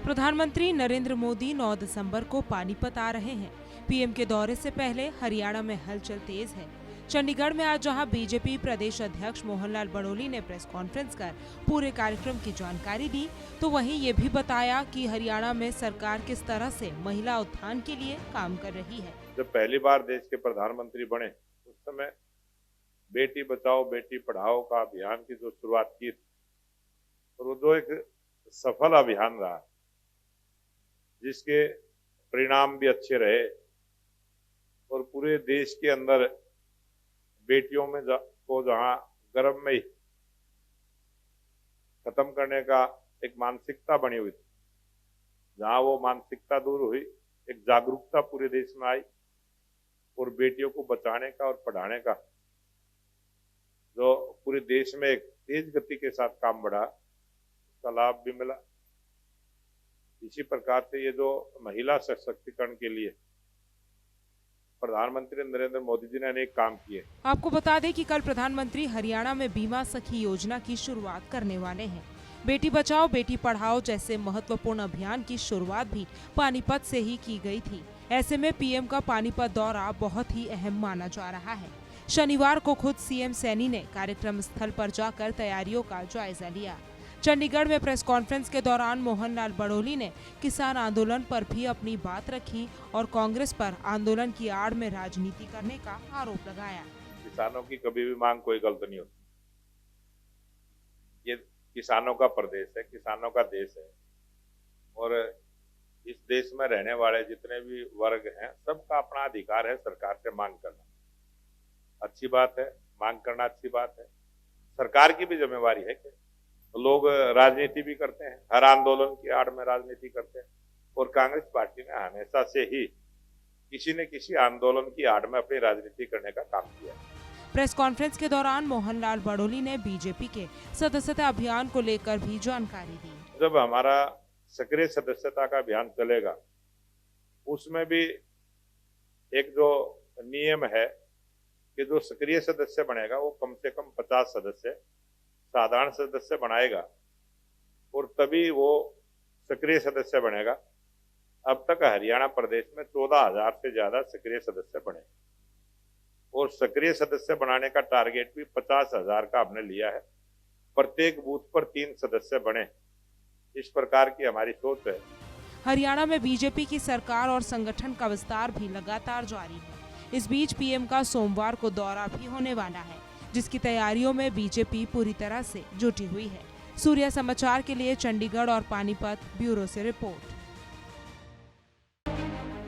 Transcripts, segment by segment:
प्रधानमंत्री नरेंद्र मोदी 9 दिसंबर को पानीपत आ रहे हैं। पीएम के दौरे से पहले हरियाणा में हलचल तेज है। चंडीगढ़ में आज जहां बीजेपी प्रदेश अध्यक्ष मोहनलाल बड़ोली ने प्रेस कॉन्फ्रेंस कर पूरे कार्यक्रम की जानकारी दी, तो वहीं ये भी बताया कि हरियाणा में सरकार किस तरह से महिला उत्थान के लिए काम कर रही है। जब पहली बार देश के प्रधानमंत्री बने उस समय बेटी बचाओ बेटी पढ़ाओ का अभियान की जो शुरुआत की थी, और वो जो एक सफल अभियान रहा, जिसके परिणाम भी अच्छे रहे और पूरे देश के अंदर बेटियों में को जहां गर्भ में ही खत्म करने का एक मानसिकता बनी हुई थी, जहां वो मानसिकता दूर हुई, एक जागरूकता पूरे देश में आई और बेटियों को बचाने का और पढ़ाने का जो पूरे देश में एक तेज गति के साथ काम बढ़ा, उसका लाभ भी मिला। इसी प्रकार से ये जो महिला सशक्तिकरण के लिए प्रधानमंत्री नरेंद्र मोदी जी ने अनेक काम किए। आपको बता दें कि कल प्रधानमंत्री हरियाणा में बीमा सखी योजना की शुरुआत करने वाले हैं। बेटी बचाओ बेटी पढ़ाओ जैसे महत्वपूर्ण अभियान की शुरुआत भी पानीपत से ही की गई थी। ऐसे में पीएम का पानीपत दौरा बहुत ही अहम माना जा रहा है। शनिवार को खुद सीएम सैनी ने कार्यक्रम स्थल पर जाकर तैयारियों का जायजा लिया। चंडीगढ़ में प्रेस कॉन्फ्रेंस के दौरान मोहनलाल बड़ोली ने किसान आंदोलन पर भी अपनी बात रखी और कांग्रेस पर आंदोलन की आड़ में राजनीति करने का आरोप लगाया। किसानों की कभी भी मांग कोई गलत नहीं होती। ये किसानों का प्रदेश है, किसानों का देश है, और इस देश में रहने वाले जितने भी वर्ग हैं, सबका अपना अधिकार है सरकार से मांग करना। अच्छी बात है, मांग करना अच्छी बात है। सरकार की भी जिम्मेवारी है कि लोग राजनीति भी करते हैं, हर आंदोलन की आड़ में राजनीति करते हैं, और कांग्रेस पार्टी ने हमेशा से ही किसी न किसी आंदोलन की आड़ में अपनी राजनीति करने का काम किया है। प्रेस कॉन्फ्रेंस के दौरान मोहनलाल बड़ोली ने बीजेपी के सदस्यता अभियान को लेकर भी जानकारी दी। जब हमारा सक्रिय सदस्यता का अभियान चलेगा, उसमें भी एक जो नियम है कि जो सक्रिय सदस्य बनेगा वो कम से कम 50 सदस्य साधारण सदस्य बनाएगा, और तभी वो सक्रिय सदस्य बनेगा। अब तक हरियाणा प्रदेश में 14,000 से ज्यादा सक्रिय सदस्य बने, और सक्रिय सदस्य बनाने का टारगेट भी 50,000 का हमने लिया है। प्रत्येक बूथ पर 3 सदस्य बने, इस प्रकार की हमारी सोच है। हरियाणा में बीजेपी की सरकार और संगठन का विस्तार भी लगातार जारी है। इस बीच पीएम का सोमवार को दौरा भी होने वाला है, जिसकी तैयारियों में बीजेपी पूरी तरह से जुटी हुई है। सूर्या समाचार के लिए चंडीगढ़ और पानीपत ब्यूरो से रिपोर्ट।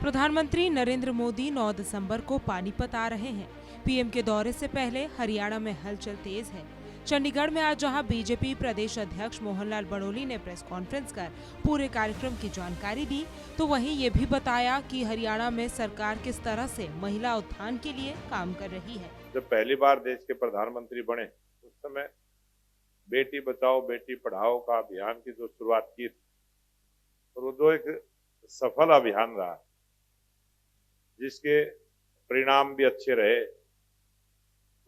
प्रधानमंत्री नरेंद्र मोदी 9 दिसंबर को पानीपत आ रहे हैं। पीएम के दौरे से पहले हरियाणा में हलचल तेज है। चंडीगढ़ में आज जहां बीजेपी प्रदेश अध्यक्ष मोहनलाल बड़ोली ने प्रेस कॉन्फ्रेंस कर पूरे कार्यक्रम की जानकारी दी, तो वहीं ये भी बताया कि हरियाणा में सरकार किस तरह से महिला उत्थान के लिए काम कर रही है। जब पहली बार देश के प्रधानमंत्री बने उस समय बेटी बचाओ बेटी पढ़ाओ का अभियान की जो शुरुआत की थी, और वो जो एक सफल अभियान रहा, जिसके परिणाम भी अच्छे रहे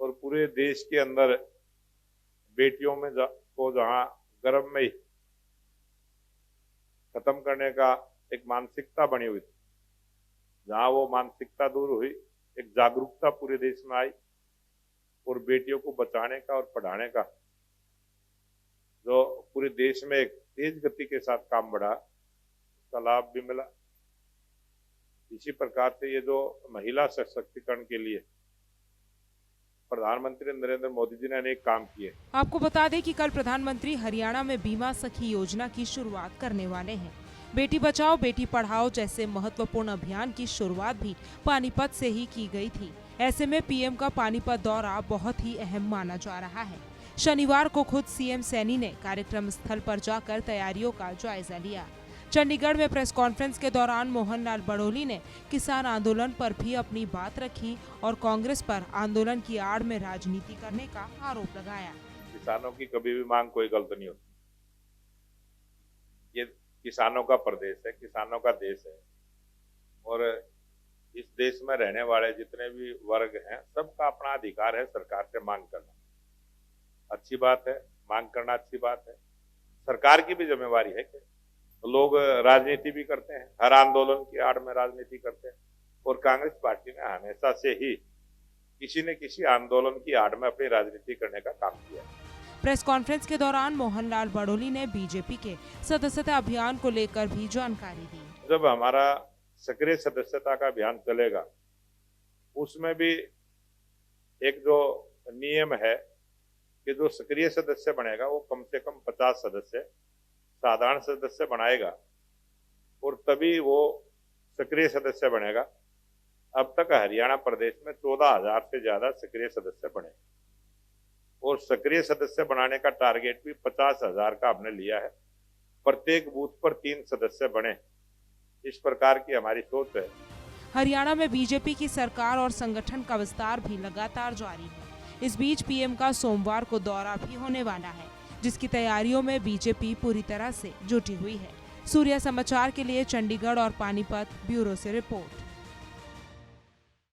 और पूरे देश के अंदर बेटियों में को जहां गर्भ में ही खत्म करने का एक मानसिकता बनी हुई थी, जहां वो मानसिकता दूर हुई, एक जागरूकता पूरे देश में आई और बेटियों को बचाने का और पढ़ाने का जो पूरे देश में एक तेज गति के साथ काम बढ़ा, उसका लाभ भी मिला। इसी प्रकार से ये जो महिला सशक्तिकरण के लिए प्रधानमंत्री नरेंद्र मोदी जी ने अनेक काम किए। आपको बता दें कि कल प्रधानमंत्री हरियाणा में बीमा सखी योजना की शुरुआत करने वाले हैं। बेटी बचाओ बेटी पढ़ाओ जैसे महत्वपूर्ण अभियान की शुरुआत भी पानीपत से ही की गई थी। ऐसे में पीएम का पानीपत दौरा बहुत ही अहम माना जा रहा है। शनिवार को खुद सीएम सैनी ने कार्यक्रम स्थल पर जाकर तैयारियों का जायजा लिया। चंडीगढ़ में प्रेस कॉन्फ्रेंस के दौरान मोहनलाल बड़ोली ने किसान आंदोलन पर भी अपनी बात रखी और कांग्रेस पर आंदोलन की आड़ में राजनीति करने का आरोप लगाया। किसानों की कभी भी मांग कोई गलत नहीं होती। ये किसानों का प्रदेश है, किसानों का देश है, और इस देश में रहने वाले जितने भी वर्ग हैं, सबका अपना अधिकार है सरकार से मांग करना। अच्छी बात है, मांग करना अच्छी बात है। सरकार की भी जिम्मेवारी है कि लोग राजनीति भी करते हैं, हर आंदोलन की आड़ में राजनीति करते हैं, और कांग्रेस पार्टी ने हमेशा से ही किसी न किसी आंदोलन की आड़ में अपनी राजनीति करने का काम किया है। प्रेस कॉन्फ्रेंस के दौरान मोहनलाल बड़ोली ने बीजेपी के सदस्यता अभियान को लेकर भी जानकारी दी। जब हमारा सक्रिय सदस्यता का अभियान चलेगा, उसमें भी एक जो नियम है कि जो सक्रिय सदस्य बनेगा वो कम से कम 50 सदस्य साधारण सदस्य बनाएगा, और तभी वो सक्रिय सदस्य बनेगा। अब तक हरियाणा प्रदेश में 14,000 से ज्यादा सक्रिय सदस्य बने, और सक्रिय सदस्य बनाने का टारगेट भी 50,000 का हमने लिया है। प्रत्येक बूथ पर 3 सदस्य बने, इस प्रकार की हमारी सोच है। हरियाणा में बीजेपी की सरकार और संगठन का विस्तार भी लगातार जारी है। इस बीच पीएम का सोमवार को दौरा भी होने वाला है, जिसकी तैयारियों में बीजेपी पूरी तरह से जुटी हुई है। सूर्या समाचार के लिए चंडीगढ़ और पानीपत ब्यूरो से रिपोर्ट।